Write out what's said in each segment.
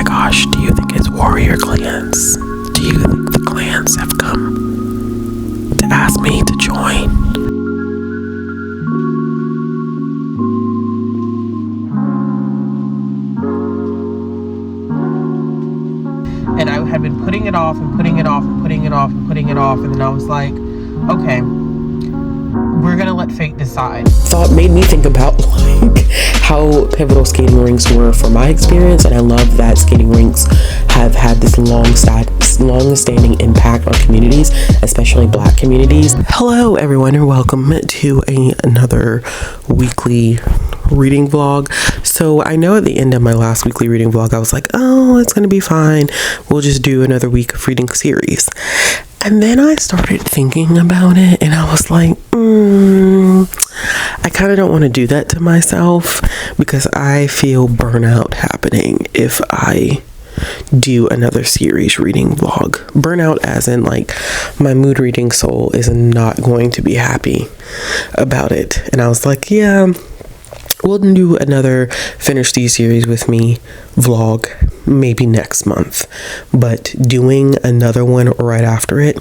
gosh, do you think it's warrior clans? Do you think the clans have come to ask me to join? And I had been putting it off and putting it off and putting it off and putting it off, and then I was like, okay, we're gonna let fate decide. Thought made me think about like how pivotal skating rinks were for my experience, and I love that skating rinks have had this long-standing impact on communities, especially Black communities. Hello everyone, and welcome to another weekly reading vlog. So I know at the end of my last weekly reading vlog I was like, oh, it's gonna be fine, we'll just do another week of reading series. And then I started thinking about it, and I was like, I kind of don't want to do that to myself, because I feel burnout happening if I do another series reading vlog. Burnout as in like my mood reading soul is not going to be happy about it. And I was like, yeah, we'll do another Finish These Series With Me vlog maybe next month, but doing another one right after it,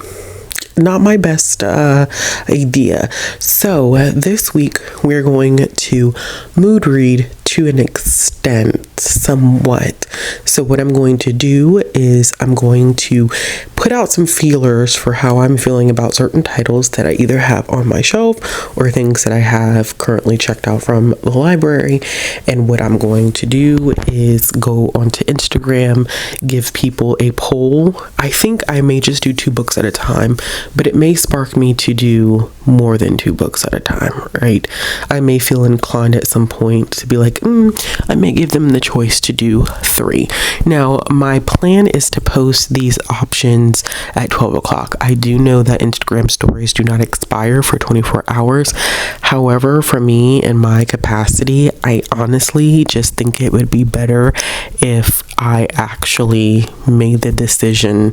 not my best idea. So this week we're going to mood read to an extent, somewhat. So what I'm going to do is I'm going to put out some feelers for how I'm feeling about certain titles that I either have on my shelf or things that I have currently checked out from the library. And what I'm going to do is go onto Instagram, give people a poll. I think I may just do 2 books at a time, but it may spark me to do more than 2 books at a time, right? I may feel inclined at some point to be like, I may give them the choice to do 3. Now, my plan is to post these options at 12 o'clock. I do know that Instagram stories do not expire for 24 hours. However, for me and my capacity, I honestly just think it would be better if I actually made the decision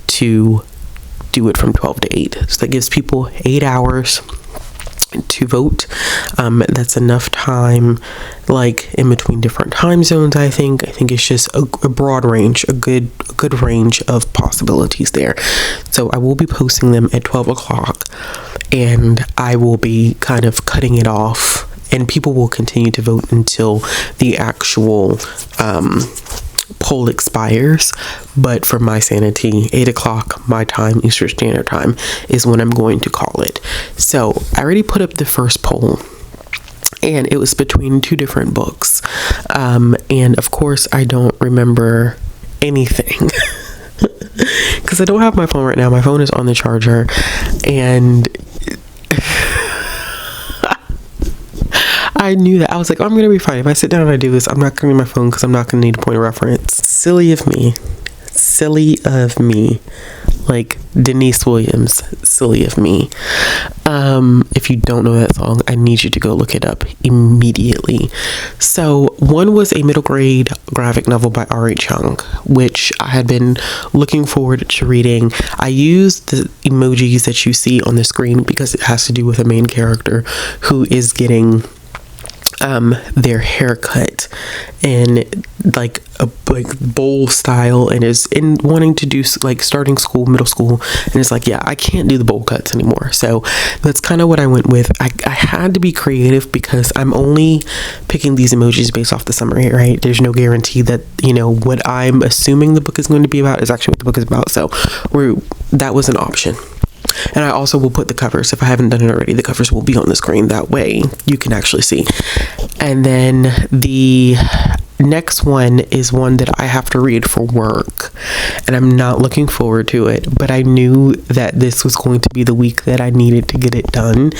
to do it from 12 to 8. So that gives people 8 hours to vote. That's enough time, like in between different time zones. I think it's just a broad range, a good range of possibilities there. So I will be posting them at 12 o'clock, and I will be kind of cutting it off, and people will continue to vote until the actual poll expires. But for my sanity, 8 o'clock my time, Eastern Standard Time, is when I'm going to call it. So I already put up the first poll, and it was between 2 different books, and of course I don't remember anything because I don't have my phone right now. My phone is on the charger, and I knew that. I was like, oh, I'm gonna be fine. If I sit down and I do this, I'm not gonna need my phone because I'm not gonna need a point of reference. Silly of me. Like Denise Williams, Silly of Me. If you don't know that song, I need you to go look it up immediately. So one was a middle grade graphic novel by R.H. Young, which I had been looking forward to reading. I used the emojis that you see on the screen because it has to do with a main character who is getting their haircut in like a bowl style, and is in wanting to do like starting school, middle school, and it's like, yeah, I can't do the bowl cuts anymore. So that's kind of what I went with. I had to be creative because I'm only picking these emojis based off the summary, right? There's no guarantee that, you know, what I'm assuming the book is going to be about is actually what the book is about. So that was an option. And I also will put the covers. If I haven't done it already, the covers will be on the screen. That way you can actually see. And then the next one is one that I have to read for work, and I'm not looking forward to it, but I knew that this was going to be the week that I needed to get it done,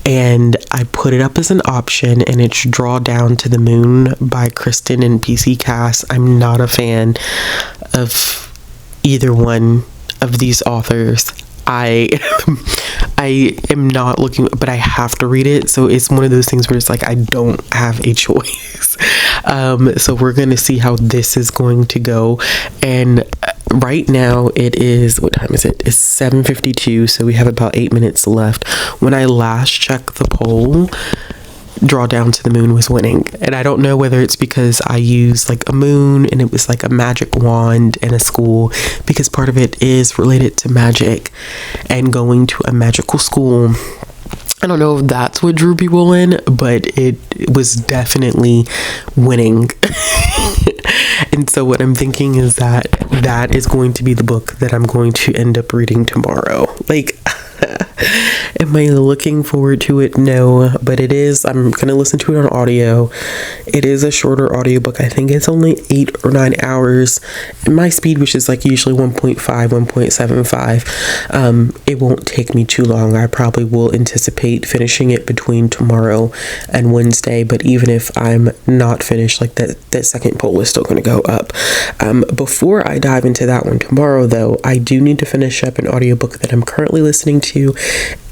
and I put it up as an option, and it's Draw Down to the Moon by Kristen and PC Cass. I'm not a fan of either one of these authors. I am not looking, but I have to read it. So it's one of those things where it's like, I don't have a choice. So we're going to see how this is going to go. And right now it is, what time is it? It's 7:52. So we have about 8 minutes left. When I last checked the poll, draw down to the moon was winning. And I don't know whether it's because I used like a moon and it was like a magic wand in a school, because part of it is related to magic and going to a magical school. I don't know if that's what drew people in, but it was definitely winning. And so what I'm thinking is that is going to be the book that I'm going to end up reading tomorrow. Like, am I looking forward to it? No, but it is. I'm going to listen to it on audio. It is a shorter audiobook. I think it's only 8 or 9 hours. And my speed, which is like usually 1.5, 1.75, it won't take me too long. I probably will anticipate finishing it between tomorrow and Wednesday. But even if I'm not finished, like that second poll is still going to go up. Before I dive into that one tomorrow, though, I do need to finish up an audiobook that I'm currently listening to,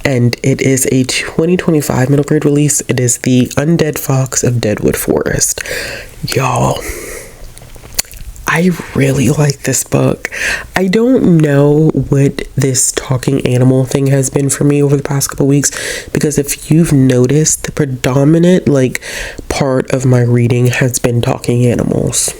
and it is a 2025 middle grade release. It is The Undead Fox of Deadwood Forest. Y'all, I really like this book. I don't know what this talking animal thing has been for me over the past couple weeks, because if you've noticed, the predominant like part of my reading has been talking animals.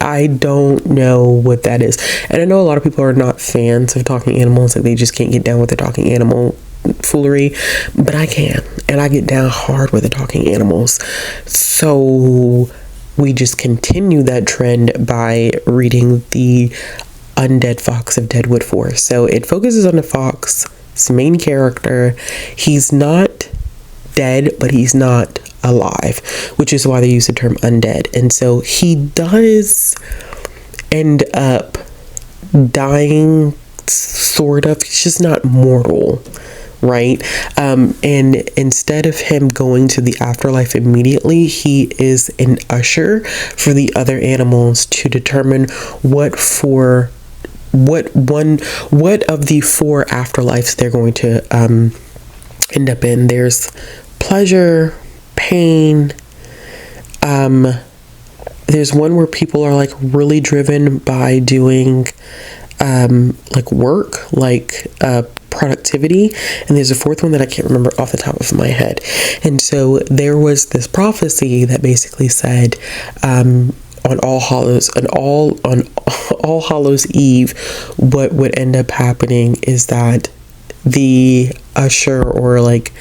I don't know what that is. And I know a lot of people are not fans of talking animals, like they just can't get down with the talking animal foolery, but I can, and I get down hard with the talking animals. So we just continue that trend by reading The Undead Fox of Deadwood Forest. So it focuses on the fox, its main character. He's not dead, but he's not alive, which is why they use the term undead. And so he does end up dying, sort of. He's just not mortal, right? And instead of him going to the afterlife immediately, he is an usher for the other animals to determine what of the 4 afterlives they're going to end up in. There's pleasure, pain. There's one where people are like really driven by doing like work, like productivity, and there's a 4th one that I can't remember off the top of my head. And so there was this prophecy that basically said on All Hallows Eve, what would end up happening is that the usher, or like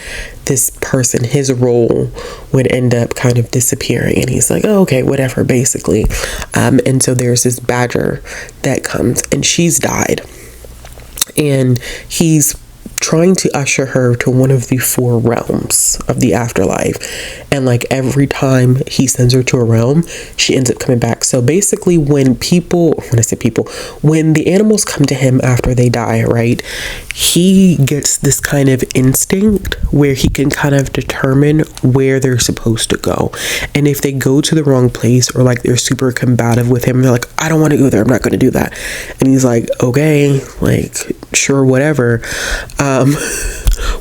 this person, his role would end up kind of disappearing, and he's like, oh, okay, whatever, basically. And so there's this badger that comes, and she's died, and he's trying to usher her to one of the 4 realms of the afterlife. And like every time he sends her to a realm, she ends up coming back. So basically when the animals come to him after they die, right, he gets this kind of instinct where he can kind of determine where they're supposed to go. And if they go to the wrong place, or like they're super combative with him, they're like, I don't want to go there, I'm not going to do that. And he's like, okay, like, sure, whatever.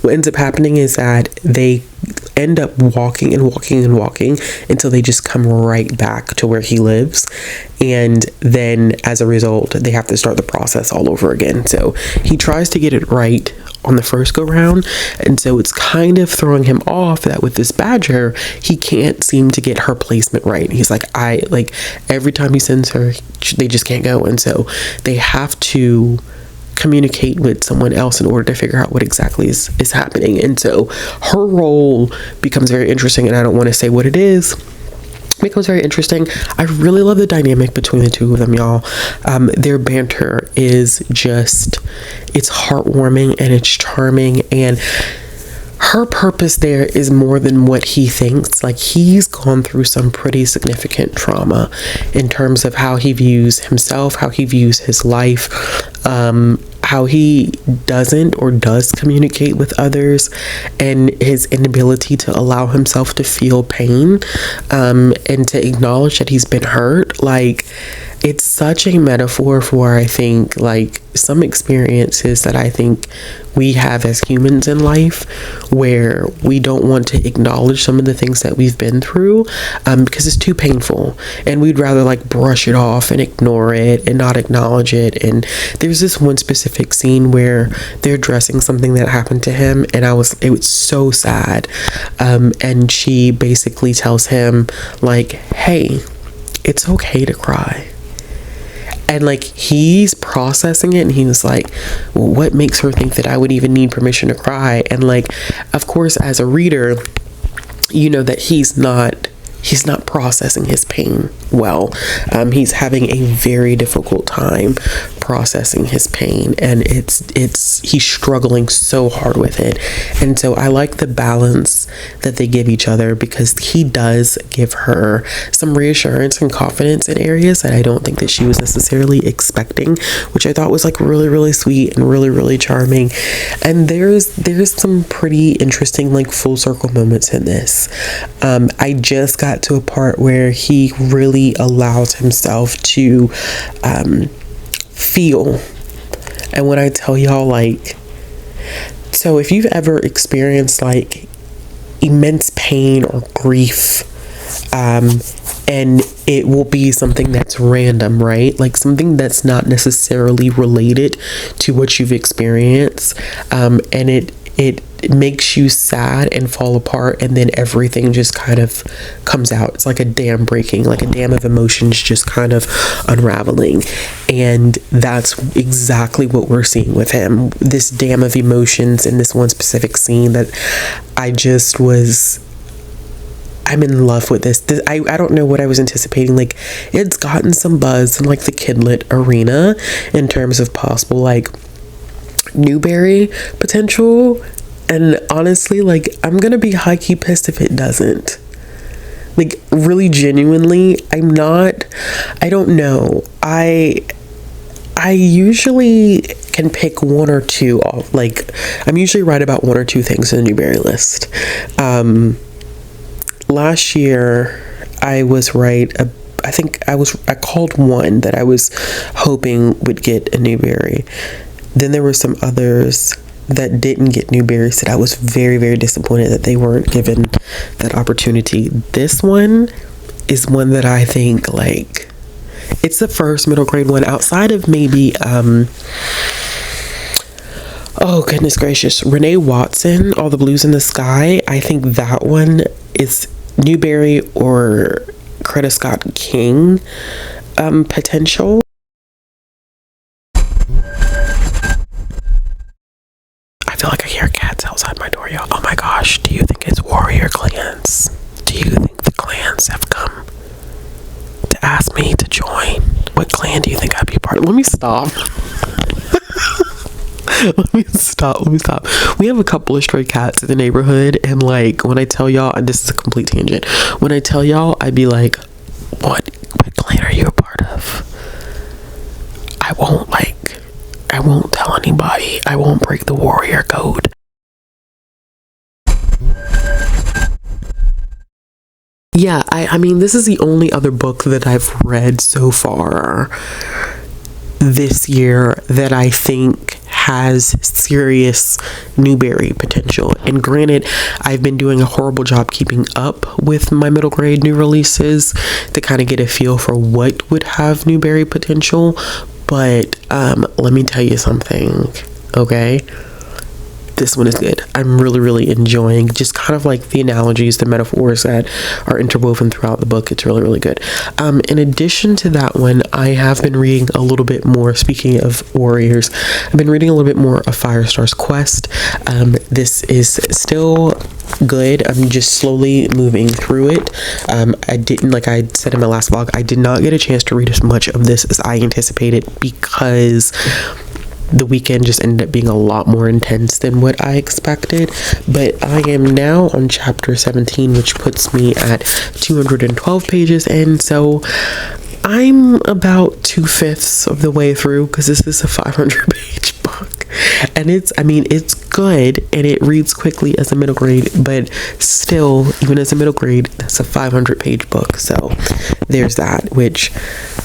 What ends up happening is that they end up walking until they just come right back to where he lives, and then as a result they have to start the process all over again. So he tries to get it right on the first go round, and so it's kind of throwing him off that with this badger he can't seem to get her placement right. He's like, every time he sends her, they just can't go, and so they have to communicate with someone else in order to figure out what exactly is happening. And so her role becomes very interesting, and I don't want to say what it is. It becomes very interesting. I really love the dynamic between the two of them, y'all. Their banter is just, it's heartwarming and it's charming, and her purpose there is more than what he thinks. Like, he's gone through some pretty significant trauma in terms of how he views himself, how he views his life, how he doesn't or does communicate with others, and his inability to allow himself to feel pain, and to acknowledge that he's been hurt. Like, it's such a metaphor for, I think, like, some experiences that I think we have as humans in life where we don't want to acknowledge some of the things that we've been through because it's too painful, and we'd rather like brush it off and ignore it and not acknowledge it. And there's this one specific scene where they're addressing something that happened to him, and it was so sad, and she basically tells him like, hey, it's okay to cry. And like, he's processing it, and he was like, well, what makes her think that I would even need permission to cry? And like, of course, as a reader, you know that he's not processing his pain well. He's having a very difficult time processing his pain, and he's struggling so hard with it. And so I like the balance that they give each other, because he does give her some reassurance and confidence in areas that I don't think that she was necessarily expecting, which I thought was like really, really sweet and really, really charming. And there's some pretty interesting like full circle moments in this. I just got to a part where he really allows himself to feel. And when I tell y'all, like, so if you've ever experienced like immense pain or grief, and it will be something that's random, right? Like something that's not necessarily related to what you've experienced, and it makes you sad and fall apart, and then everything just kind of comes out. It's like a dam breaking, like a dam of emotions just kind of unraveling. And that's exactly what we're seeing with him, this dam of emotions in this one specific scene that I'm in love with this. I don't know what I was anticipating. Like, it's gotten some buzz in like the kidlit arena in terms of possible like Newbery potential. And honestly, like, I'm gonna be high-key pissed if it doesn't. Like, really genuinely, I don't know. I usually can pick one or two off. Like, I'm usually right about one or two things in the Newbery list. Last year, I was right. I called one that I was hoping would get a Newbery. Then there were some others that didn't get Newberries that I was very, very disappointed that they weren't given that opportunity. This one is one that I think, like, it's the first middle grade one outside of maybe oh goodness gracious, Renee Watson, All the Blues in the Sky. I think that one is Newbery or Coretta Scott King potential. I feel like I hear cats outside my door, y'all. Oh my gosh, do you think it's warrior clans? Do you think the clans have come to ask me to join? What clan do you think I'd be a part of? Let me stop. Let me stop. We have a couple of stray cats in the neighborhood, and like, when I tell y'all, and this is a complete tangent, when I tell y'all, I'd be like, what clan are you a part of? I won't tell anybody. I won't break the warrior code. Yeah, I mean, this is the only other book that I've read so far this year that I think has serious Newbery potential. And granted, I've been doing a horrible job keeping up with my middle grade new releases to kind of get a feel for what would have Newbery potential. But let me tell you something, okay? This one is good. I'm really, really enjoying just kind of like the analogies, the metaphors that are interwoven throughout the book. It's really, really good. In addition to that one, I have been reading a little bit more, speaking of warriors, I've been reading a little bit more of Firestar's Quest. This is still good. I'm just slowly moving through it. I didn't, like I said in my last vlog, I did not get a chance to read as much of this as I anticipated because the weekend just ended up being a lot more intense than what I expected. But I am now on chapter 17, which puts me at 212 pages in. So I'm about 2/5 of the way through, because this is a 500 page book. And it's good and it reads quickly as a middle grade, but still, even as a middle grade, that's a 500-page book. So there's that, which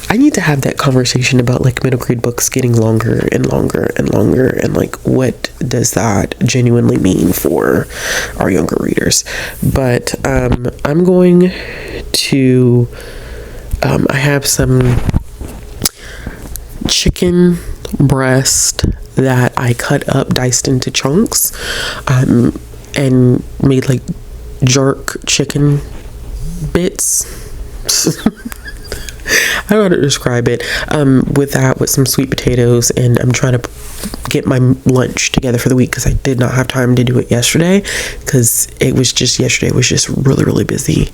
I need to have that conversation about, like, middle grade books getting longer and longer and longer, and like, what does that genuinely mean for our younger readers. But I'm going to I have some chicken breast that I cut up, diced into chunks, and made like jerk chicken bits. I don't know how to describe it. With some sweet potatoes, and I'm trying to get my lunch together for the week because I did not have time to do it yesterday because yesterday was just really, really busy.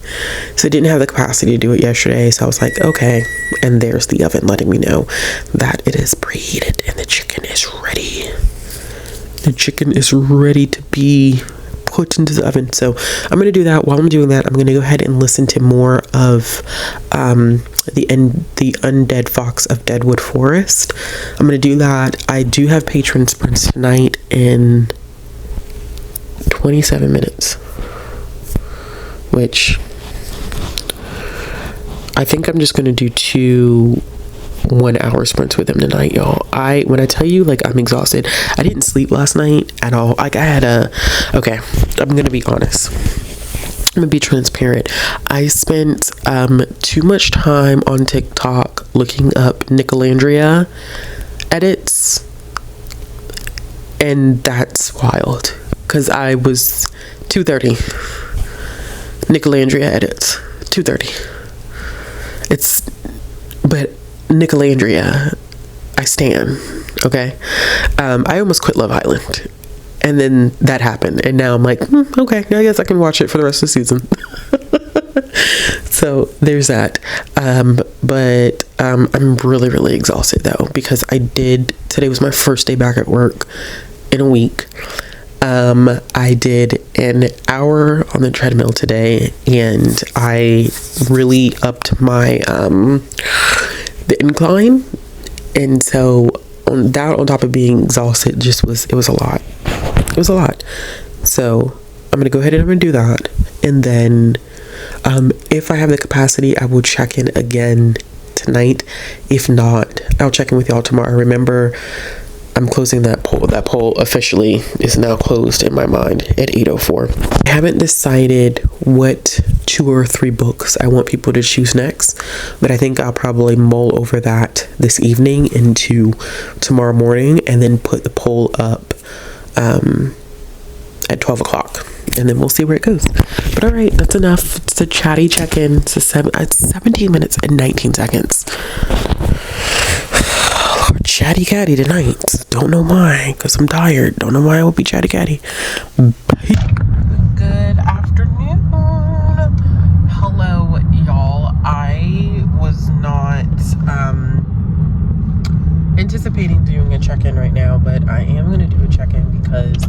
So I didn't have the capacity to do it yesterday. So I was like, okay. And there's the oven letting me know that it is preheated and the chicken is ready. The chicken is ready to be put into the oven. So I'm going to do that. While I'm doing that, I'm going to go ahead and listen to more of the Undead Fox of Deadwood Forest. I'm going to do that. I do have patron sprints tonight in 27 minutes, which I think I'm just going to do 2 1-hour sprints with him tonight, y'all. When I tell you, like, I'm exhausted, I didn't sleep last night at all. Like, okay, I'm gonna be honest, I'm gonna be transparent. I spent too much time on TikTok looking up Nicolandria edits, and that's wild because I was 2:30 Nicolandria edits, 2:30. But Nicolandria, I stan, okay? I almost quit Love Island, and then that happened, and now I'm like, okay, I guess I can watch it for the rest of the season. So there's that. But I'm really, really exhausted though, because today was my first day back at work in a week. I did an hour on the treadmill today, and I really upped my the incline, and so on top of being exhausted, it was a lot. So I'm gonna go ahead and I'm gonna do that, and then if I have the capacity, I will check in again tonight. If not, I'll check in with y'all tomorrow. Remember, I'm closing that poll. That poll officially is now closed in my mind at 8:04. I haven't decided what 2 or 3 books I want people to choose next, but I think I'll probably mull over that this evening into tomorrow morning, and then put the poll up at 12 o'clock, and then we'll see where it goes. But all right, that's enough. It's a chatty check-in. It's 17 minutes and 19 seconds. Chatty catty tonight. Don't know why, because I'm tired. Don't know why I will be chatty catty. Bye. Good afternoon. Hello, y'all. I was not anticipating doing a check-in right now, but I am going to do a check-in because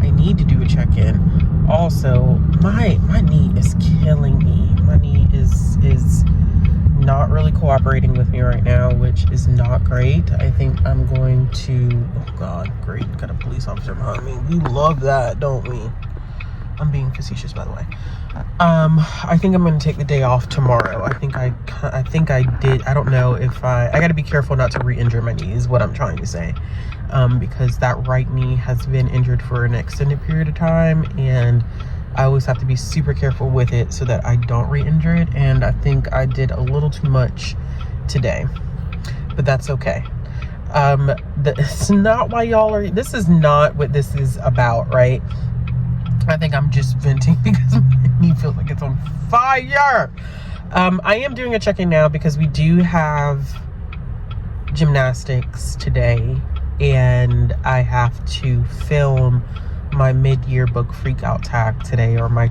I need to do a check-in. Also, my knee is killing me. My knee is not really cooperating with me right now, which is not great. I think I'm going to, oh God, great, got a police officer behind me. We love that, don't we? I'm being facetious, by the way. I think I'm going to take the day off tomorrow. I think I did. I don't know if I got to be careful not to re-injure my knee is what I'm trying to say. Because that right knee has been injured for an extended period of time, and I always have to be super careful with it so that I don't re-injure it, and I think I did a little too much today, but that's okay. It's not why y'all are, this is not what this is about, right? I think I'm just venting because my knee feels like it's on fire. I am doing a check-in now because we do have gymnastics today, and I have to film my mid-year book freak out tag today, or my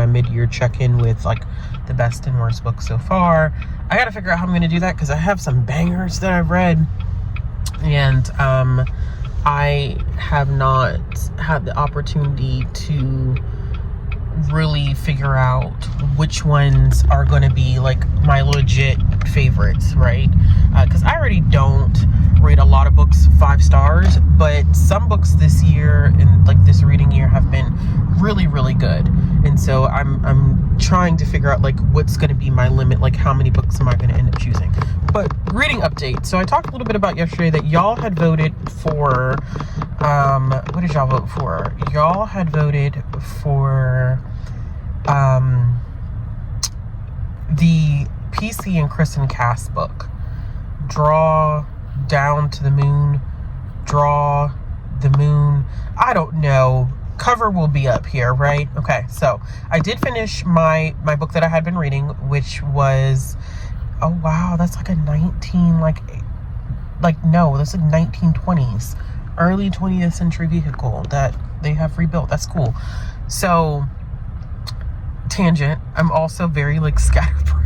mid-year check-in with like the best and worst books so far. I gotta figure out how I'm gonna do that because I have some bangers that I've read, and I have not had the opportunity to really figure out which ones are going to be like my legit favorites, right? Because I already don't rate a lot of books 5 stars, but some books this year and like this reading year have been really, really good. And so I'm trying to figure out like what's going to be my limit, like how many books am I going to end up choosing. But reading update. So I talked a little bit about yesterday that y'all had voted for, what did y'all vote for? Y'all had voted for the PC and Kristen Cass book, Draw Down to the Moon, Draw the Moon. I don't know. Cover will be up here, right? Okay, so I did finish my book that I had been reading, which was, oh wow, that's like a 1920s, early 20th century vehicle that they have rebuilt. That's cool. So, tangent, I'm also very like scatterbrained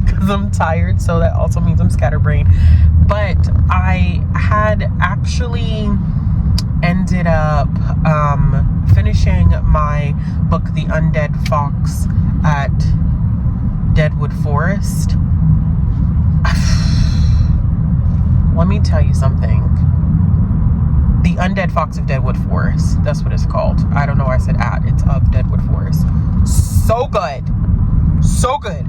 because I'm tired, so that also means I'm scatterbrained. But I had actually ended up finishing my book, The Undead Fox at Deadwood Forest. Let me tell you something. The Undead Fox of Deadwood Forest. That's what it's called. I don't know why I said at. It's of Deadwood Forest. So good. So good.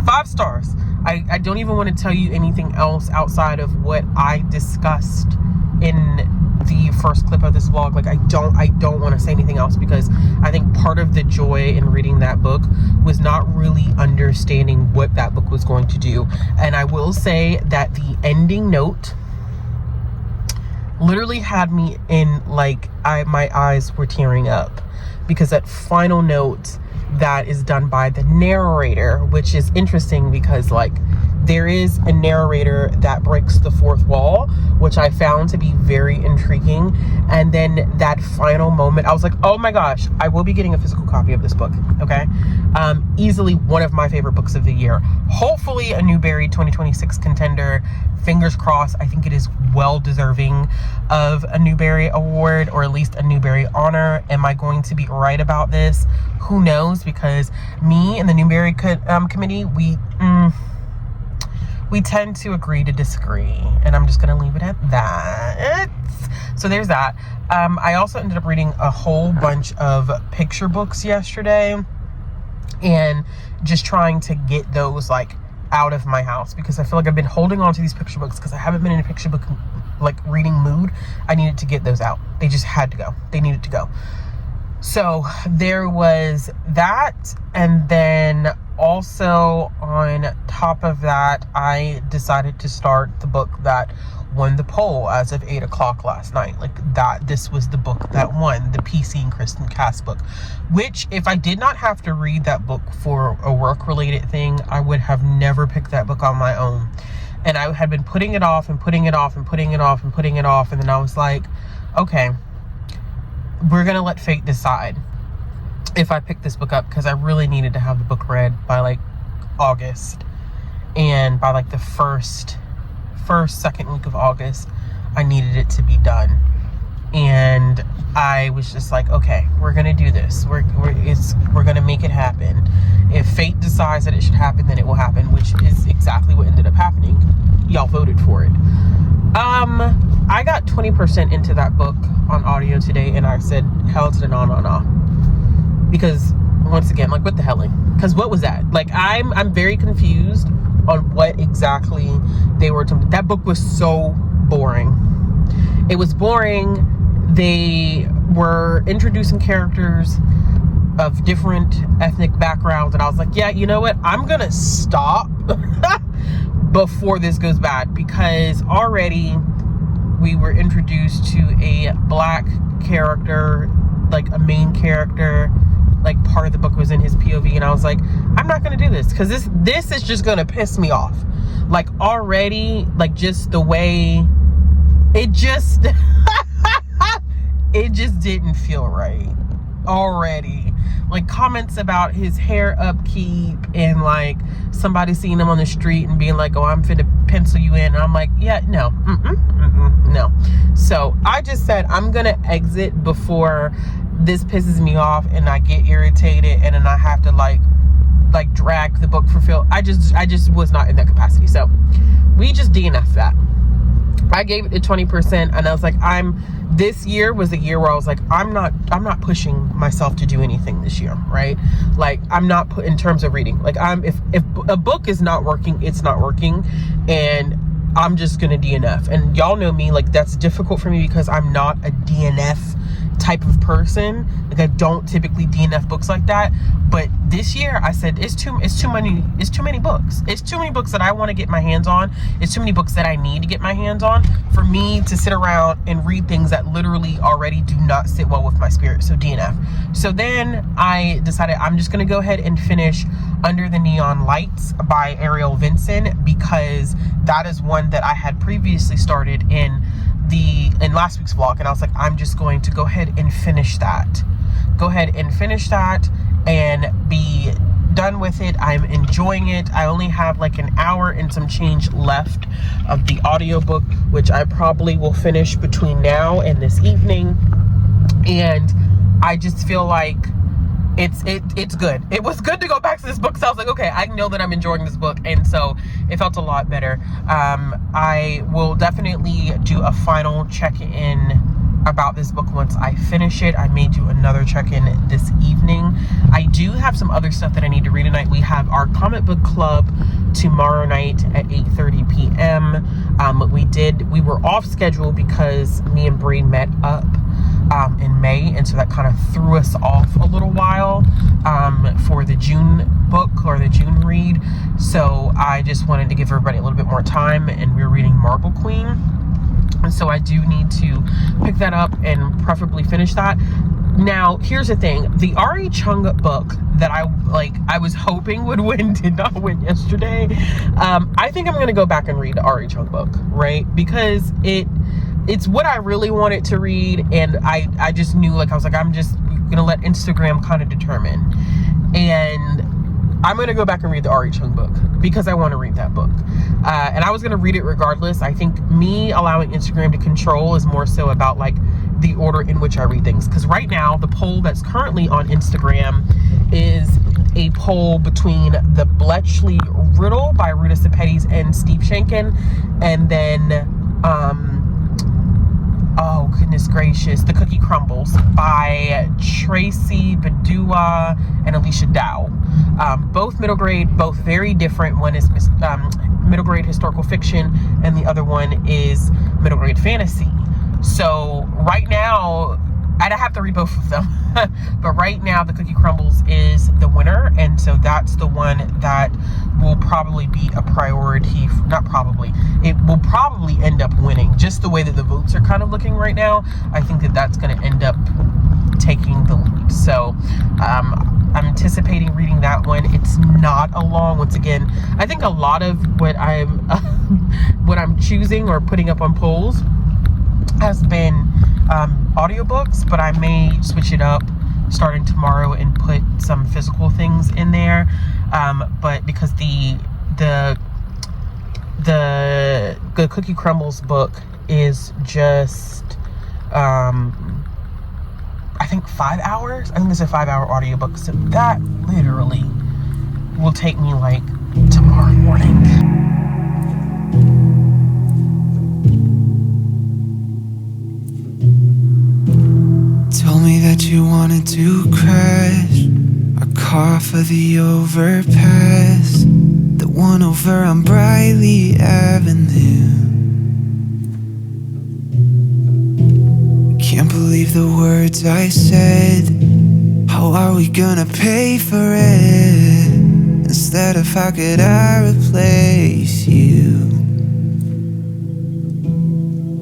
5 stars. I don't even want to tell you anything else outside of what I discussed in the first clip of this vlog. Like I don't want to say anything else, because I think part of the joy in reading that book was not really understanding what that book was going to do. And I will say that the ending note literally had me in like my eyes were tearing up, because that final note that is done by the narrator, which is interesting because like there is a narrator that breaks the fourth wall, which I found to be very intriguing. And then that final moment, I was like, oh my gosh, I will be getting a physical copy of this book. Okay. Easily one of my favorite books of the year. Hopefully a Newbery 2026 contender. Fingers crossed. I think it is well deserving of a Newbery award, or at least a Newbery honor. Am I going to be right about this? Who knows? Because me and the Newbery committee, we tend to agree to disagree, and I'm just going to leave it at that. So there's that. I also ended up reading a whole bunch of picture books yesterday, and just trying to get those like out of my house, because I feel like I've been holding on to these picture books because I haven't been in a picture book like reading mood. I needed to get those out. They just had to go. They needed to go. So there was that, and then also on top of that, I decided to start the book that won the poll as of 8 o'clock last night. Like that, this was the book that won, the PC and Kristen Cass book, which if I did not have to read that book for a work-related thing, I would have never picked that book on my own. And I had been putting it off and putting it off and putting it off and putting it off, and then I was like, okay, we're gonna let fate decide if I pick this book up, because I really needed to have the book read by like August, and by like the second week of August I needed it to be done. And I was just like, okay, we're gonna do this. We're gonna make it happen. If fate decides that it should happen, then it will happen, which is exactly what ended up happening. Y'all voted for it. I got 20% into that book on audio today, and I said hell to the no. Because once again, like what the hell? Because what was that? Like I'm very confused on what exactly they were attempting. That book was so boring. It was boring. They were introducing characters of different ethnic backgrounds, and I was like, yeah, you know what? I'm gonna stop before this goes bad, because already we were introduced to a black character, like a main character, like part of the book was in his POV, and I was like, I'm not gonna do this, because this is just gonna piss me off. Like already, like just the way it just it just didn't feel right already. Like comments about his hair upkeep, and like somebody seeing him on the street and being like, oh, I'm finna pencil you in, and I'm like, yeah, no, no. So I just said I'm gonna exit before this pisses me off and I get irritated, and then I have to like drag the book for Phil. I just was not in that capacity. So we just DNF'd that. I gave it 20%, and I was like, this year was the year where I was like, I'm not pushing myself to do anything this year, right? Like, I'm not put in terms of reading. Like, if a book is not working, it's not working, and I'm just gonna DNF. And y'all know me, like, that's difficult for me because I'm not a DNF type of person. Like, I don't typically DNF books like that. But this year I said it's too many books. It's too many books that I want to get my hands on. It's too many books that I need to get my hands on for me to sit around and read things that literally already do not sit well with my spirit. So DNF. So then I decided I'm just gonna go ahead and finish Under the Neon Lights by Ariel Vincent, because that is one that I had previously started in last week's vlog, and I was like, I'm just going to go ahead and finish that and be done with it. I'm enjoying it. I only have like an hour and some change left of the audiobook, which I probably will finish between now and this evening, and I just feel like it's good. It was good to go back to this book, so I was like, okay, I know that I'm enjoying this book, and so it felt a lot better. I will definitely do a final check-in about this book once I finish it. I may do another check-in this evening. I do have some other stuff that I need to read tonight. We have our comic book club tomorrow night at 8:30 p.m. We were off schedule because me and Bree met up in May, and so that kind of threw us off a little while for the June book or the June read. So I just wanted to give everybody a little bit more time, and we're reading Marble Queen, and so I do need to pick that up and preferably finish that. Now, here's the thing. The R.E. Chung book that I was hoping would win did not win yesterday. I think I'm going to go back and read the R.E. Chung book, right? Because it's what I really wanted to read, and I just knew, like, I was like, I'm just going to let Instagram kind of determine. And I'm going to go back and read the R.E. Chung book because I want to read that book. And I was going to read it regardless. I think me allowing Instagram to control is more so about, like, the order in which I read things. Because right now, the poll that's currently on Instagram is a poll between the Bletchley Riddle by Ruta Sepetys and Steve Shankin, and then, oh goodness gracious, The Cookie Crumbles by Tracy Badua and Alicia Dow. Both middle grade, both very different. One is middle grade historical fiction, and the other one is middle grade fantasy. So right now, I'd have to read both of them. But right now, The Cookie Crumbles is the winner, and so that's the one that will probably be a priority. Not probably. It will probably end up winning. Just the way that the votes are kind of looking right now, I think that that's going to end up taking the lead. So I'm anticipating reading that one. It's not a long, once again, I think a lot of what I'm choosing or putting up on polls has been audiobooks, but I may switch it up starting tomorrow and put some physical things in there. But because the Cookie Crumbles book is just I think 5 hours. I think it's a 5-hour audiobook, so that literally will take me like tomorrow morning. Told me that you wanted to crash our car for the overpass, the one over on Briley Avenue. Can't believe the words I said. How are we gonna pay for it? Instead of how could I replace you?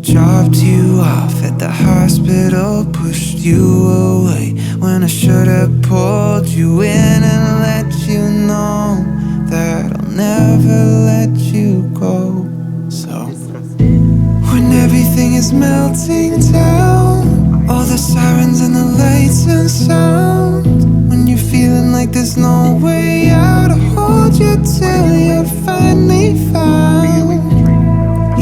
Dropped you off at the hospital, pushed you away when I should've pulled you in and let you know that I'll never let you go. So when everything is melting down, all the sirens and the lights and sound, when you're feeling like there's no way out, I'll hold you till you're finally found.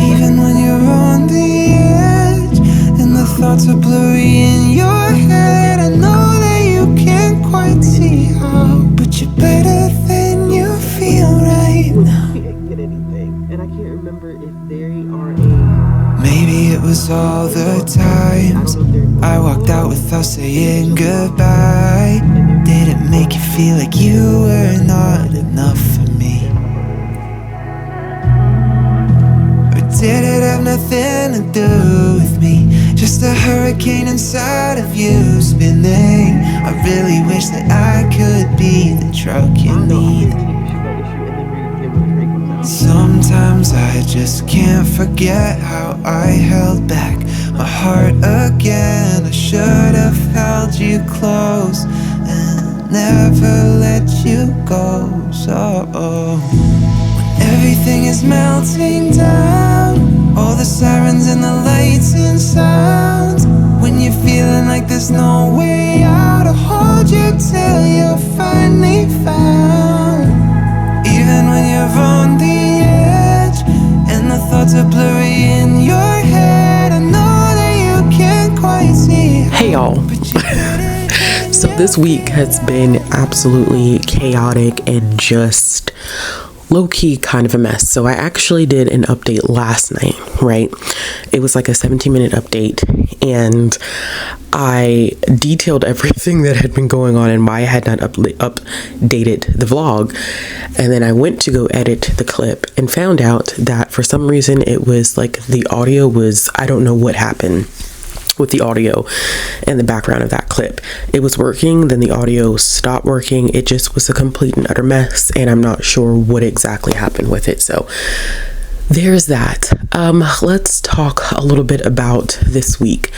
Even when you're on the edge and the thoughts are blurry in your head, I know that you can't quite see how, but you're better than you feel right now. I can't get anything, and I can't remember if they are a Maybe it was all the times I walked out without saying goodbye. Did it make you feel like you were not enough for me? Or did it have nothing to do with me? Just a hurricane inside of you spinning. I really wish that I could be the truck you need. Sometimes I just can't forget how I held back my heart again. I should have held you close and never let you go. So when everything is melting down, all the sirens and the lights and sounds, when you're feeling like there's no way out, I'll hold you till you're finally found. Even when you're on the edge and the thoughts are blurry in your head, I know that you can't quite see. Hey y'all. So this week has been absolutely chaotic and just low-key kind of a mess. So I actually did an update last night, right? It was like a 17-minute update, and I detailed everything that had been going on and why I had not updated the vlog. And then I went to go edit the clip and found out that for some reason it was like the audio was, I don't know what happened with the audio and the background of that clip. It was working, then the audio stopped working. It just was a complete and utter mess, and I'm not sure what exactly happened with it. So there's that. Let's talk a little bit about this week.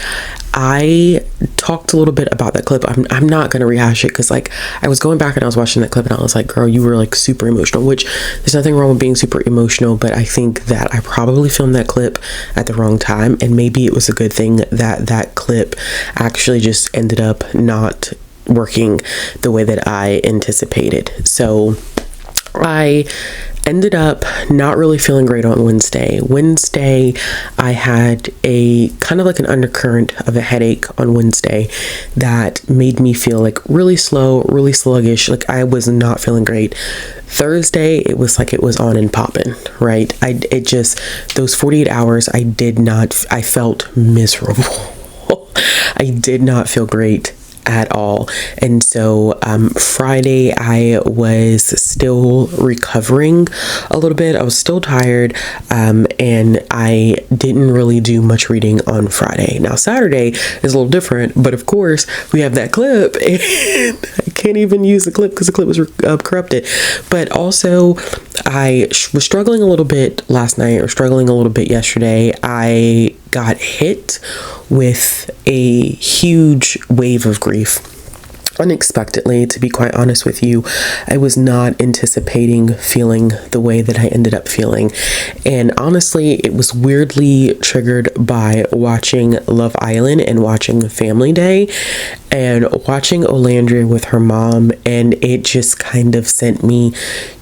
I talked a little bit about that clip. I'm not going to rehash it because like I was going back and I was watching that clip and I was like, girl, you were like super emotional, which there's nothing wrong with being super emotional, but I think that I probably filmed that clip at the wrong time, and maybe it was a good thing that that clip actually just ended up not working the way that I anticipated. So I ended up not really feeling great on Wednesday. I had a kind of like an undercurrent of a headache on Wednesday that made me feel like really slow, really sluggish. Like I was not feeling great. Thursday, it was like it was on and popping, right? It just, those 48 hours, I felt miserable. I did not feel great at all. And so Friday I was still recovering a little bit. I was still tired, and I didn't really do much reading on Friday. Now Saturday is a little different, but of course we have that clip and I can't even use the clip because the clip was corrupted. But also I was struggling a little bit last night, or struggling a little bit yesterday. I got hit with a huge wave of grief unexpectedly, to be quite honest with you. I was not anticipating feeling the way that I ended up feeling. And honestly, it was weirdly triggered by watching Love Island and watching Family Day and watching Olandria with her mom. And it just kind of sent me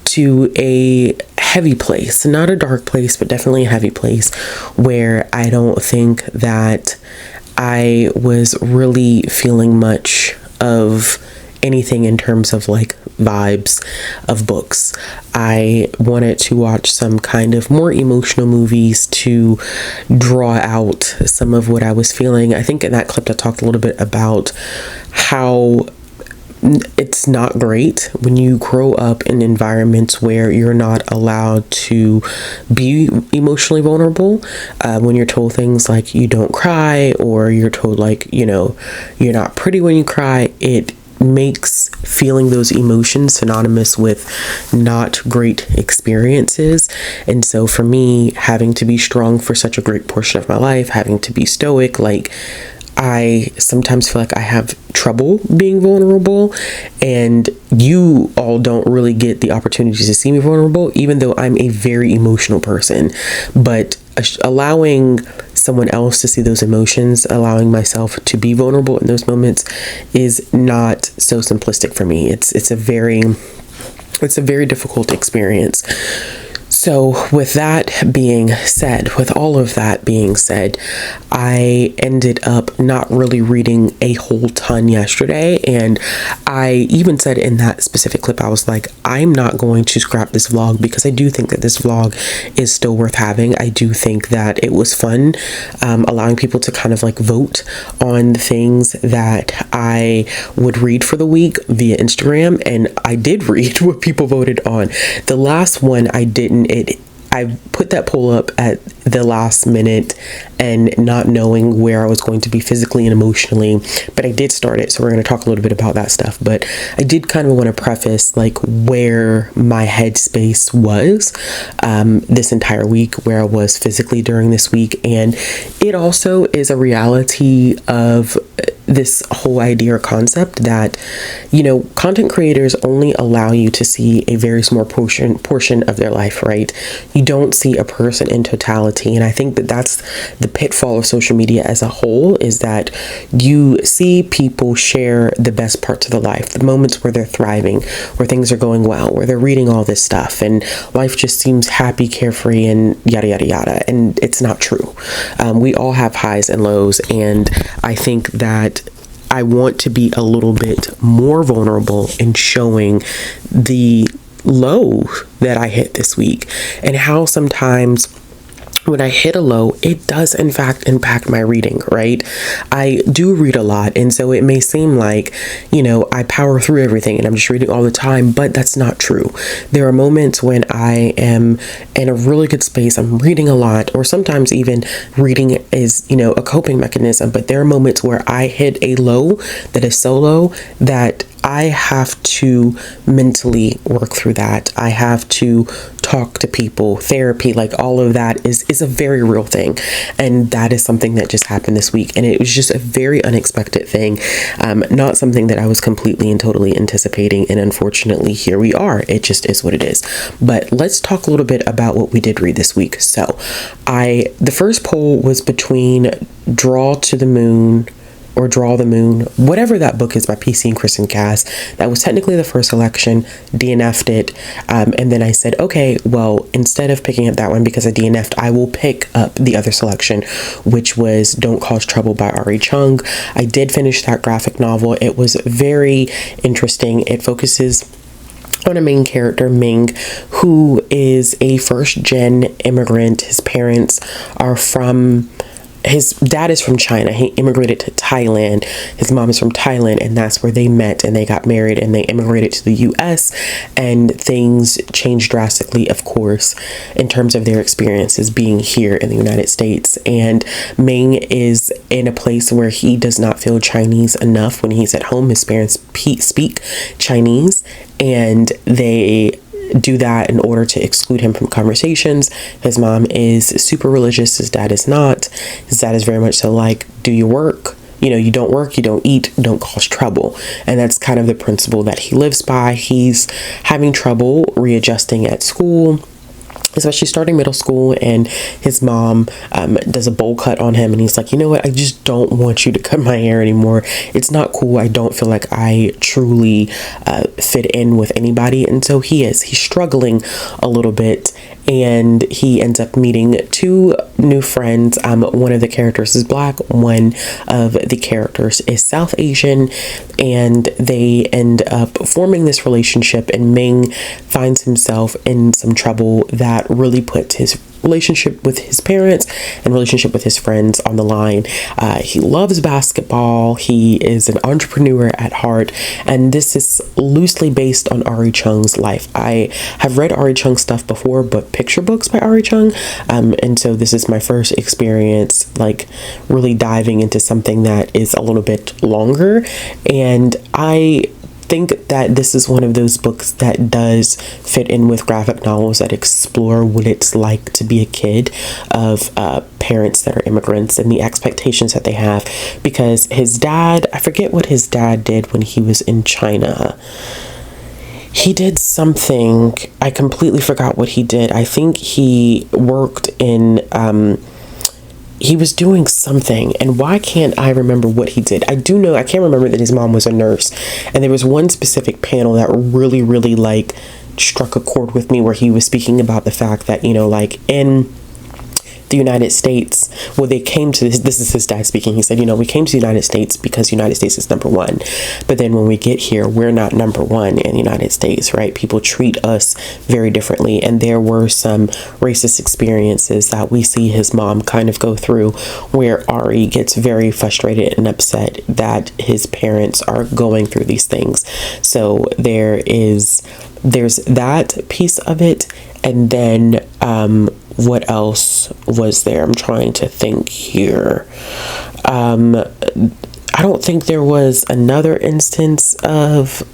to a heavy place, not a dark place, but definitely a heavy place where I don't think that I was really feeling much of anything in terms of like vibes of books. I wanted to watch some kind of more emotional movies to draw out some of what I was feeling. I think in that clip I talked a little bit about how it's not great when you grow up in environments where you're not allowed to be emotionally vulnerable, when you're told things like you don't cry, or you're told like, you know, you're not pretty when you cry. It makes feeling those emotions synonymous with not great experiences. And so for me, having to be strong for such a great portion of my life, having to be stoic, like I sometimes feel like I have trouble being vulnerable, and you all don't really get the opportunity to see me vulnerable, even though I'm a very emotional person. But allowing someone else to see those emotions, allowing myself to be vulnerable in those moments is not so simplistic for me. It's a very difficult experience. So with that being said, with all of that being said, I ended up not really reading a whole ton yesterday. And I even said in that specific clip, I was like, I'm not going to scrap this vlog because I do think that this vlog is still worth having. I do think that it was fun, allowing people to kind of like vote on the things that I would read for the week via Instagram. And I did read what people voted on. The last one I didn't. I put that poll up at the last minute and not knowing where I was going to be physically and emotionally, but I did start it, so we're going to talk a little bit about that stuff. But I did kind of want to preface like where my headspace was this entire week, where I was physically during this week. And it also is a reality of this whole idea or concept that, you know, content creators only allow you to see a very small portion of their life, right? You don't see a person in totality. And I think that that's the pitfall of social media as a whole, is that you see people share the best parts of their life, the moments where they're thriving, where things are going well, where they're reading all this stuff and life just seems happy, carefree, and yada, yada, yada. And it's not true. We all have highs and lows. And I think that I want to be a little bit more vulnerable in showing the low that I hit this week, and how sometimes when I hit a low, it does in fact impact my reading, right? I do read a lot, and so it may seem like, you know, I power through everything and I'm just reading all the time, but that's not true. There are moments when I am in a really good space, I'm reading a lot, or sometimes even reading is, you know, a coping mechanism, but there are moments where I hit a low that is so low that I have to mentally work through that. I have to talk to people, therapy, like all of that is a very real thing. And that is something that just happened this week. And it was just a very unexpected thing. Not something that I was completely and totally anticipating. And unfortunately, here we are. It just is what it is. But let's talk a little bit about what we did read this week. So the first poll was between Draw to the Moon or Draw the Moon, whatever that book is by PC and Kristen Cass. That was technically the first selection, DNF'd it. And then I said, okay, well, instead of picking up that one because I DNF'd, I will pick up the other selection, which was Don't Cause Trouble by R.E. Chung. I did finish that graphic novel. It was very interesting. It focuses on a main character, Ming, who is a first-gen immigrant. His parents are from... His dad is from China. He immigrated to Thailand. His mom is from Thailand, and that's where they met and they got married and they immigrated to the US, and things changed drastically, of course, in terms of their experiences being here in the United States. And Ming is in a place where he does not feel Chinese enough when he's at home. His parents speak Chinese, and they do that in order to exclude him from conversations. His mom is super religious. His dad is not. His dad is very much so like, do your work. You know, you don't work, you don't eat, don't cause trouble. And that's kind of the principle that he lives by. He's having trouble readjusting at school, especially starting middle school, and his mom does a bowl cut on him, and he's like, you know what, I just don't want you to cut my hair anymore. It's not cool. I don't feel like I truly fit in with anybody. And so he's struggling a little bit, and he ends up meeting two new friends. One of the characters is Black, one of the characters is South Asian, and they end up forming this relationship, and Ming finds himself in some trouble that really puts his relationship with his parents and relationship with his friends on the line. He loves basketball. He is an entrepreneur at heart, and this is loosely based on R.E. Chung's life. I have read R.E. Chung stuff before, but picture books by R.E. Chung, and so this is my first experience like really diving into something that is a little bit longer. And I think that this is one of those books that does fit in with graphic novels that explore what it's like to be a kid of parents that are immigrants and the expectations that they have. Because his dad, I forget what his dad did when he was in China. He did something, I completely forgot what he did. I think he worked in he was doing something, and why can't I remember what he did? I do know, I can't remember that his mom was a nurse, and there was one specific panel that really like struck a chord with me, where he was speaking about the fact that, you know, like in the United States, well, they came to this is his dad speaking. He said, you know, we came to the United States because the United States is number one. But then when we get here, we're not number one in the United States, right? People treat us very differently. And there were some racist experiences that we see his mom kind of go through, where Ari gets very frustrated and upset that his parents are going through these things. So there's that piece of it. And then, what else was there? I'm trying to think here. I don't think there was another instance of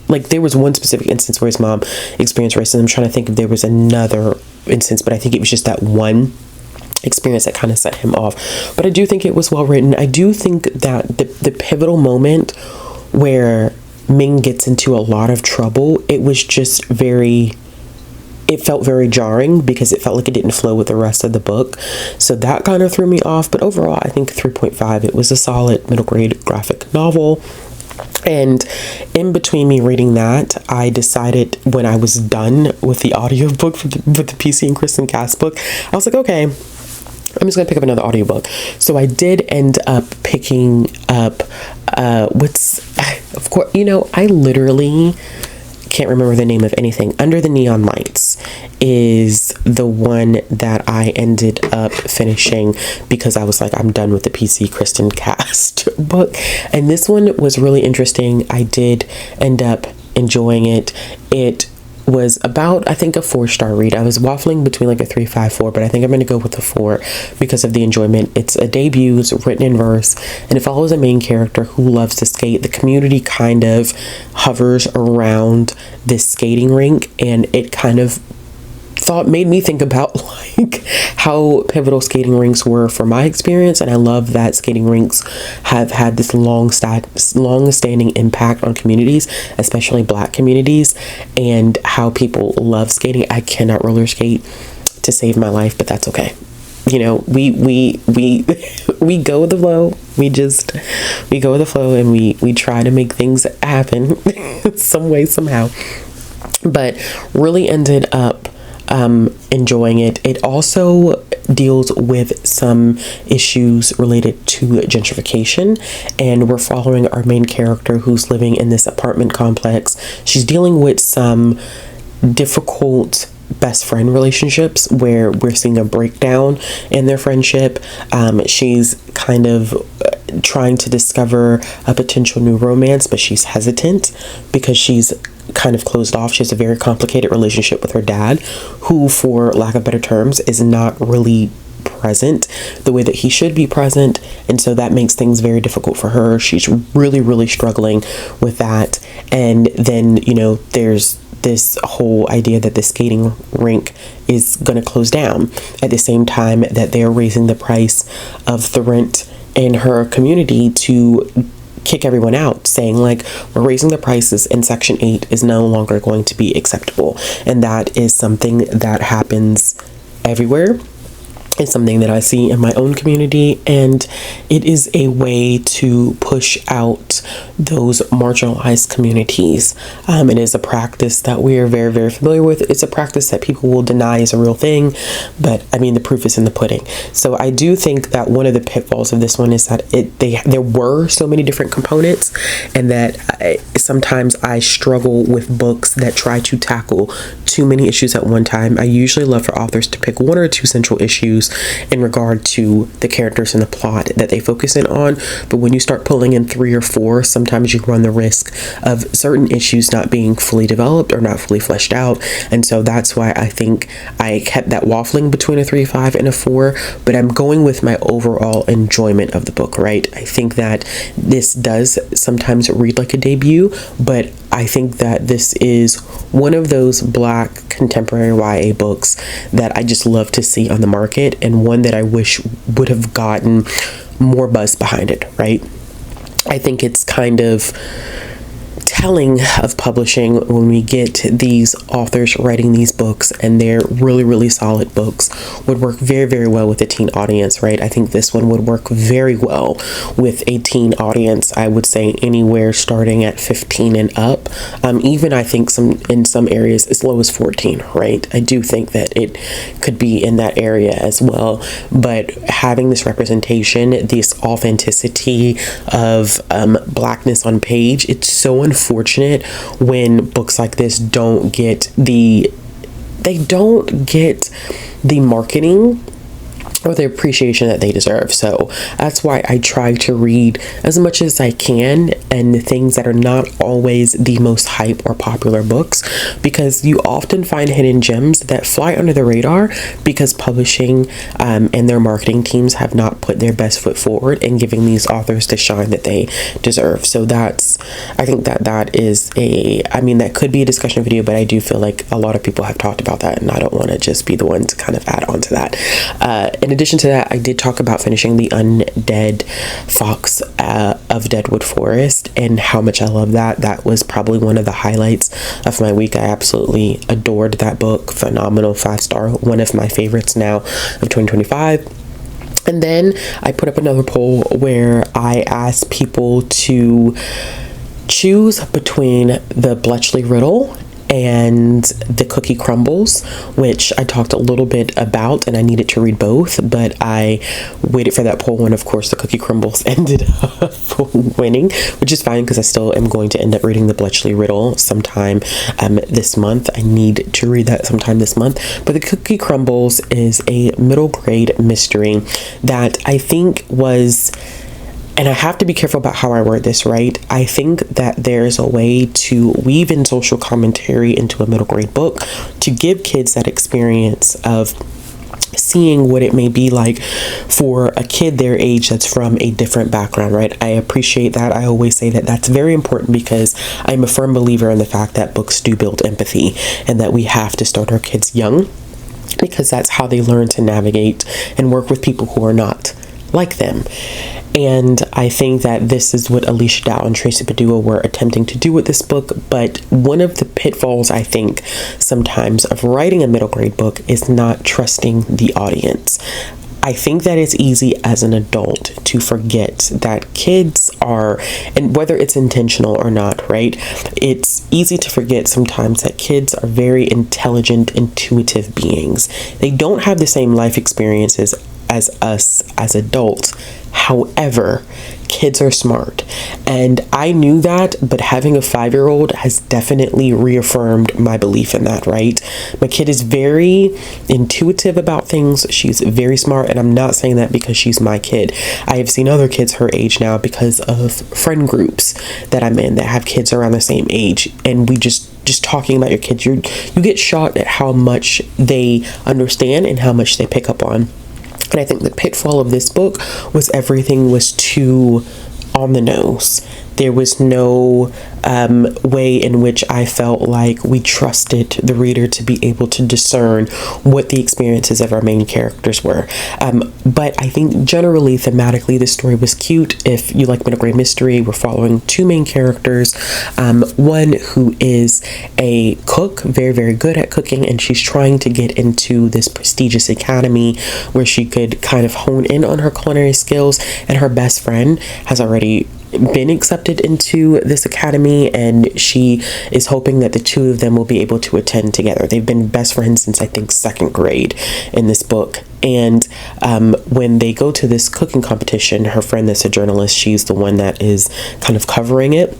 there was one specific instance where his mom experienced racism. I'm trying to think if there was another instance, but I think it was just that one experience that kind of set him off. But I do think it was well written. I do think that the pivotal moment where Ming gets into a lot of trouble, it felt very jarring, because it felt like it didn't flow with the rest of the book. So that kind of threw me off. But overall, I think 3.5, it was a solid middle grade graphic novel. And in between me reading that, I decided, when I was done with the audiobook with the PC and Kristen Cass book, I was like, okay, I'm just gonna pick up another audiobook. So I did end up picking up of course, you know, I literally can't remember the name of anything. Under the Neon Lights is the one that I ended up finishing, because I was like, I'm done with the PC Kristen Cast book. And this one was really interesting. I did end up enjoying it. It was about, I think, a 4-star read. I was waffling between like a 3, 5, 4, but I think I'm going to go with a 4 because of the enjoyment. It's a debut, it's written in verse, and it follows a main character who loves to skate. The community kind of hovers around this skating rink, and it kind of made me think about like how pivotal skating rinks were for my experience. And I love that skating rinks have had this long-standing impact on communities, especially Black communities, and how people love skating. I cannot roller skate to save my life, but that's okay. You know, we we go with the flow. We go with the flow, and we try to make things happen some way, somehow. But really ended up enjoying it. It also deals with some issues related to gentrification, and we're following our main character who's living in this apartment complex. She's dealing with some difficult best friend relationships where we're seeing a breakdown in their friendship. She's kind of trying to discover a potential new romance, but she's hesitant because she's kind of closed off. She has a very complicated relationship with her dad, who, for lack of better terms, is not really present the way that he should be present, and so that makes things very difficult for her. She's really struggling with that. And then, you know, there's this whole idea that the skating rink is going to close down at the same time that they're raising the price of the rent in her community to kick everyone out, saying like, we're raising the prices and Section 8 is no longer going to be acceptable. And that is something that happens everywhere. It's something that I see in my own community, and it is a way to push out those marginalized communities. It is a practice that we are very familiar with. It's a practice that people will deny is a real thing, but I mean, the proof is in the pudding. So I do think that one of the pitfalls of this one is that there were so many different components, and that sometimes I struggle with books that try to tackle too many issues at one time. I usually love for authors to pick 1 or 2 central issues in regard to the characters and the plot that they focus in on. But when you start pulling in 3 or 4, sometimes you run the risk of certain issues not being fully developed or not fully fleshed out. And so that's why I think I kept that waffling between a 3.5 and a 4, but I'm going with my overall enjoyment of the book, right? I think that this does sometimes read like a debut, but I think that this is one of those Black contemporary YA books that I just love to see on the market, and one that I wish would have gotten more buzz behind it, right? I think it's kind of telling of publishing when we get these authors writing these books, and they're really, really solid books, would work very, very well with a teen audience, right? I think this one would work very well with a teen audience. I would say anywhere starting at 15 and up. Even I think in some areas as low as 14, right? I do think that it could be in that area as well. But having this representation, this authenticity of Blackness on page, it's so unfortunate when books like this don't get the marketing or the appreciation that they deserve. So that's why I try to read as much as I can, and things that are not always the most hype or popular books, because you often find hidden gems that fly under the radar because publishing and their marketing teams have not put their best foot forward in giving these authors the shine that they deserve. So I think that is that could be a discussion video, but I do feel like a lot of people have talked about that, and I don't want to just be the one to kind of add on to that. In addition to that, I did talk about finishing the Undead Fox of Deadwood Forest and how much I love that. That was probably one of the highlights of my week. I absolutely adored that book. Phenomenal, 5-star, one of my favorites now of 2025. And then I put up another poll where I asked people to choose between the Bletchley Riddle and the Cookie Crumbles, which I talked a little bit about, and I needed to read both, but I waited for that poll, and of course the Cookie Crumbles ended up winning, which is fine because I still am going to end up reading the Bletchley Riddle sometime this month. I need to read that sometime this month. But the Cookie Crumbles is a middle grade mystery that I think was, and I have to be careful about how I word this, right? I think that there's a way to weave in social commentary into a middle grade book to give kids that experience of seeing what it may be like for a kid their age that's from a different background, right? I appreciate that. I always say that that's very important because I'm a firm believer in the fact that books do build empathy, and that we have to start our kids young, because that's how they learn to navigate and work with people who are not like them. And I think that this is what Alicia Dow and Tracy Padua were attempting to do with this book. But one of the pitfalls, I think, sometimes of writing a middle grade book is not trusting the audience. I think that it's easy as an adult to forget that kids are, and whether it's intentional or not, right? It's easy to forget sometimes that kids are very intelligent, intuitive beings. They don't have the same life experiences as us as adults. However, kids are smart, and I knew that, but having a 5-year-old has definitely reaffirmed my belief in that, right? My kid is very intuitive about things. She's very smart, and I'm not saying that because she's my kid. I have seen other kids her age now because of friend groups that I'm in that have kids around the same age, and we just talking about your kids, you get shocked at how much they understand and how much they pick up on. And I think the pitfall of this book was everything was too on the nose. There was no way in which I felt like we trusted the reader to be able to discern what the experiences of our main characters were. But I think generally, thematically, the story was cute. If you like middle grade mystery, we're following 2 main characters. One who is a cook, very, very good at cooking, and she's trying to get into this prestigious academy where she could kind of hone in on her culinary skills, and her best friend has already been accepted into this academy, and she is hoping that the 2 of them will be able to attend together. They've been best friends since I think 2nd grade in this book. And when they go to this cooking competition, her friend that's a journalist, she's the one that is kind of covering it.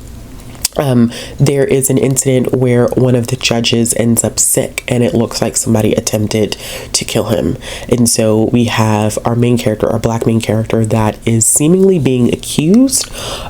There is an incident where one of the judges ends up sick, and it looks like somebody attempted to kill him. And so we have our main character, our black main character, that is seemingly being accused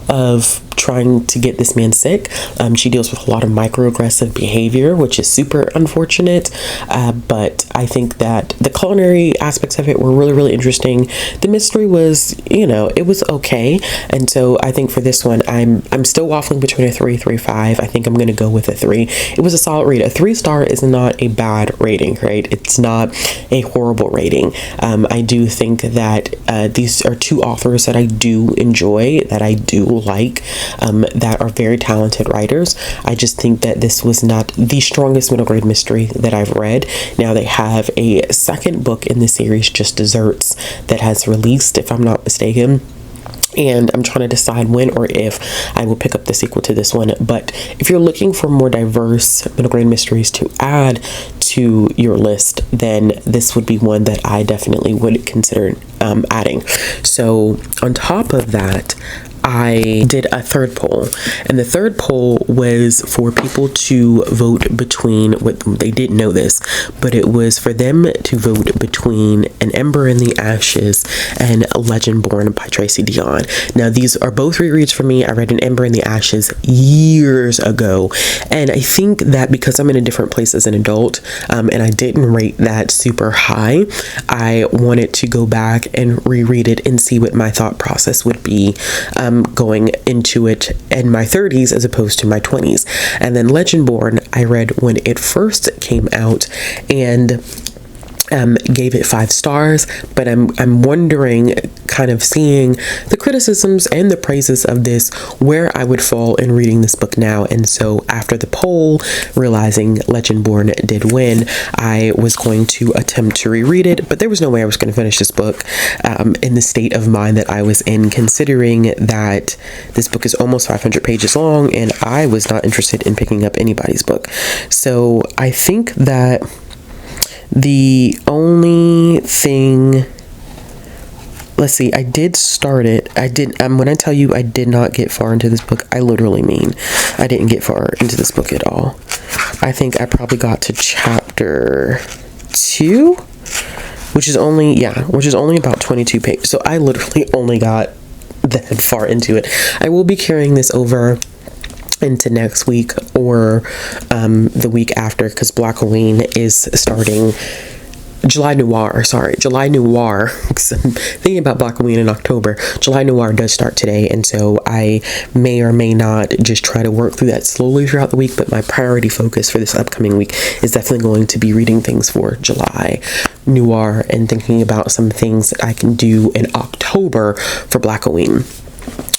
of trying to get this man sick. She deals with a lot of microaggressive behavior, which is super unfortunate. But I think that the culinary aspects of it were really, really interesting. The mystery was, it was okay. And so I think for this one, I'm still waffling between a 3.5. I think I'm going to go with a 3. It was a solid rate. A 3-star is not a bad rating, right? It's not a horrible rating. I do think that these are 2 authors that I do enjoy, that I do like. that are very talented writers. I just think that this was not the strongest middle grade mystery that I've read. Now they have a second book in the series, Just Desserts, that has released, if I'm not mistaken. And I'm trying to decide when or if I will pick up the sequel to this one. But if you're looking for more diverse middle grade mysteries to add to your list, then this would be one that I definitely would consider adding. So on top of that, I did a third poll, and the third poll was for people to vote between, what they didn't know this, but it was for them to vote between An Ember in the Ashes and Legend Born by Tracy Deonn. Now these are both rereads for me. I read An Ember in the Ashes years ago, and I think that because I'm in a different place as an adult, and I didn't rate that super high, I wanted to go back and reread it and see what my thought process would be going into it in my 30s as opposed to my 20s. And then Legendborn I read when it first came out and gave it 5 stars, but I'm wondering, kind of seeing the criticisms and the praises of this, where I would fall in reading this book now. And so after the poll, realizing Legendborn did win, I was going to attempt to reread it, but there was no way I was going to finish this book in the state of mind that I was in, considering that this book is almost 500 pages long and I was not interested in picking up anybody's book. So I think that the only thing, let's see, I did start it. I did, when I tell you I did not get far into this book, I literally mean I didn't get far into this book at all. I think I probably got to chapter 2, which is only about 22 pages. So I literally only got that far into it. I will be carrying this over into next week or the week after, because Black Halloween is starting. July Noir, 'cause I'm thinking about Black Halloween in October. July Noir does start today, and so I may or may not just try to work through that slowly throughout the week, but my priority focus for this upcoming week is definitely going to be reading things for July Noir and thinking about some things that I can do in October for Black Halloween.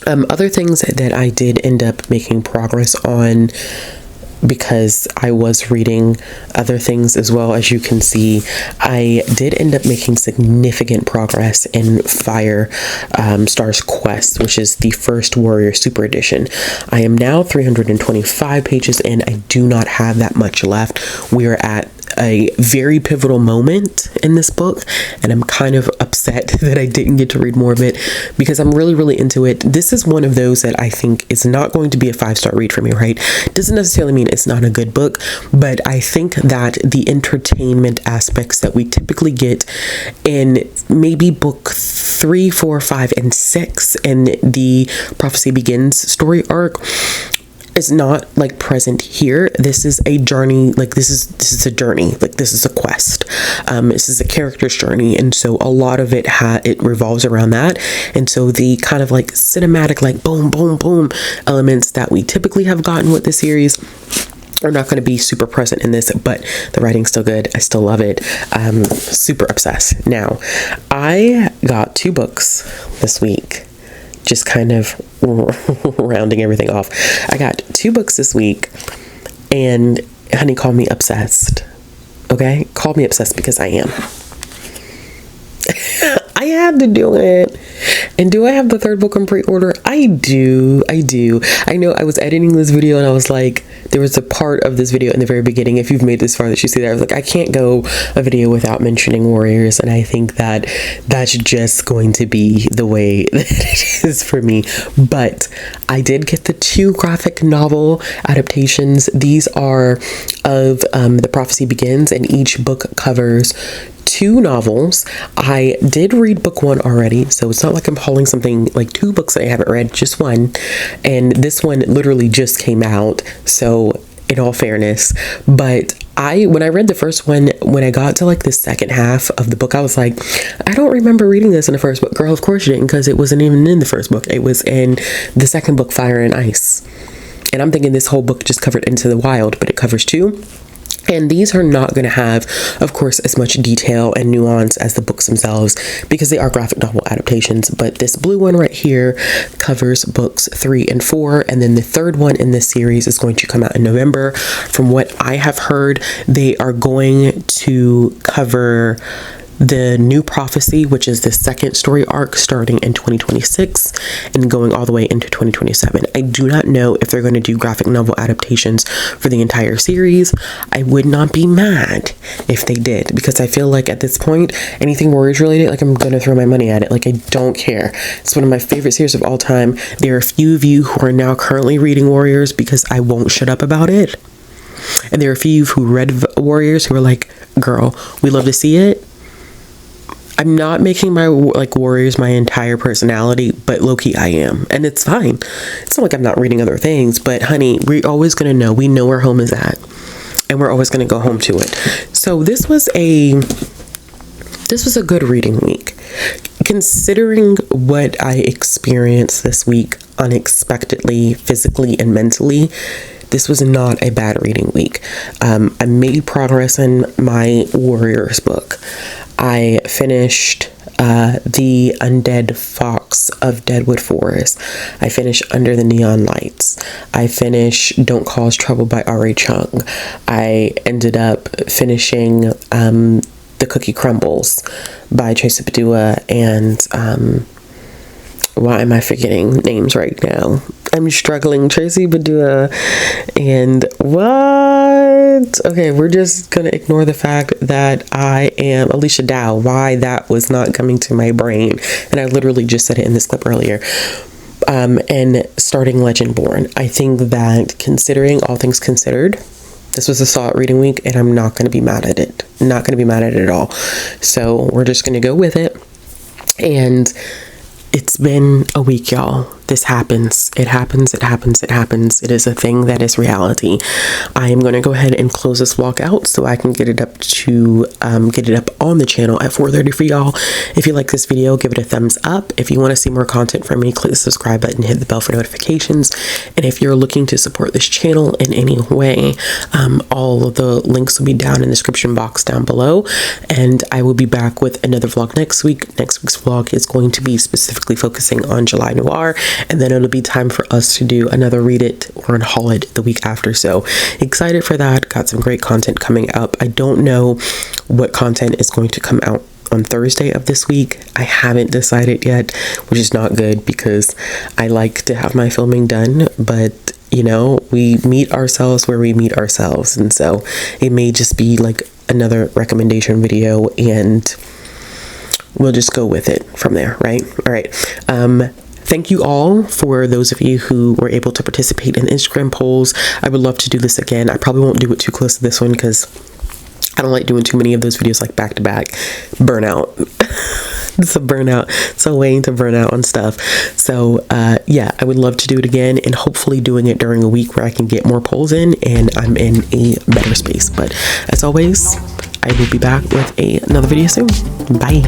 Other things that I did end up making progress on, because I was reading other things as well, as you can see, I did end up making significant progress in Fire Star's Quest, which is the first Warrior Super Edition. I am now 325 pages in. I do not have that much left. We are at a very pivotal moment in this book, and I'm kind of upset that I didn't get to read more of it, because I'm really, really into it. This is one of those that I think is not going to be a 5-star read for me, right? Doesn't necessarily mean it's not a good book, but I think that the entertainment aspects that we typically get in maybe book 3, 4, 5, and 6 in the Prophecy Begins story arc is not like present here. This is a journey, like this is a journey, like this is a quest. This is a character's journey, and so a lot of it it revolves around that. And so the kind of like cinematic, like boom boom boom elements that we typically have gotten with the series are not going to be super present in this, but the writing's still good. I still love it. Super obsessed. Now, I got 2 books this week, just kind of rounding everything off. I got 2 books this week, and honey, call me obsessed. Okay? Call me obsessed, because I am. I had to do it. And do I have the 3rd book on pre-order? I do. I know I was editing this video and I was like, there was a part of this video in the very beginning, if you've made this far, that you see that I was like, I can't go a video without mentioning Warriors, and I think that that's just going to be the way that it is for me. But I did get the 2 graphic novel adaptations. These are of The Prophecy Begins, and each book covers 2 novels. I did read book 1 already, so it's not like I'm hauling something like 2 books that I haven't read, just 1. And this one literally just came out, so in all fairness. But when I read the first one, when I got to like the second half of the book, I was like, I don't remember reading this in the first book. Girl, of course you didn't, because it wasn't even in the first book. It was in the second book, Fire and Ice. And I'm thinking this whole book just covered Into the Wild, but it covers 2. And these are not going to have, of course, as much detail and nuance as the books themselves because they are graphic novel adaptations. But this blue one right here covers books 3 and 4. And then the third one in this series is going to come out in November. From what I have heard, they are going to cover the New Prophecy, which is the second story arc starting in 2026 and going all the way into 2027. I do not know if they're going to do graphic novel adaptations for the entire series. I would not be mad if they did, because I feel like at this point, anything Warriors related, like I'm going to throw my money at it. Like I don't care. It's one of my favorite series of all time. There are a few of you who are now currently reading Warriors because I won't shut up about it. And there are a few who read Warriors who are like, girl, we love to see it. I'm not making my Warriors my entire personality, but low-key I am, and it's fine. It's not like I'm not reading other things, but honey, we're always gonna know. We know where home is at, and we're always gonna go home to it. So this was a good reading week, considering what I experienced this week unexpectedly, physically and mentally. This was not a bad reading week. I made progress in my Warriors book. I finished the Undead Fox of Deadwood Forest. I finished Under the Neon Lights. I finished Don't Cause Trouble by R.A. Chung. I ended up finishing The Cookie Crumbles by Tracy Padua and why am I forgetting names right now? I'm struggling. Tracy Padua and what? Okay, we're just gonna ignore the fact that I am Alicia Dow. Why that was not coming to my brain, and I literally just said it in this clip earlier. And starting Legendborn. I think that, considering all things considered, this was a solid reading week, and I'm not going to be mad at it. Not going to be mad at it at all. So we're just going to go with it. And it's been a week, y'all. This happens. It happens. It happens. It happens. It is a thing that is reality. I am going to go ahead and close this vlog out so I can get it up to get it up on the channel at 4:30 for y'all. If you like this video, give it a thumbs up. If you want to see more content from me, click the subscribe button, hit the bell for notifications. And if you're looking to support this channel in any way, all of the links will be down in the description box down below. And I will be back with another vlog next week. Next week's vlog is going to be specifically focusing on July Noir. And then it'll be time for us to do another Read It or Haul It the week after. So excited for that. Got some great content coming up. I don't know what content is going to come out on Thursday of this week. I haven't decided yet, which is not good because I like to have my filming done. But, you know, we meet ourselves where we meet ourselves. And so it may just be like another recommendation video and we'll just go with it from there, right? All right. Thank you all for those of you who were able to participate in Instagram polls. I would love to do this again. I probably won't do it too close to this one because I don't like doing too many of those videos like back to back. Burnout. It's a burnout. It's a way to burn out on stuff. So yeah, I would love to do it again and hopefully doing it during a week where I can get more polls in and I'm in a better space. But as always, I will be back with another video soon. Bye.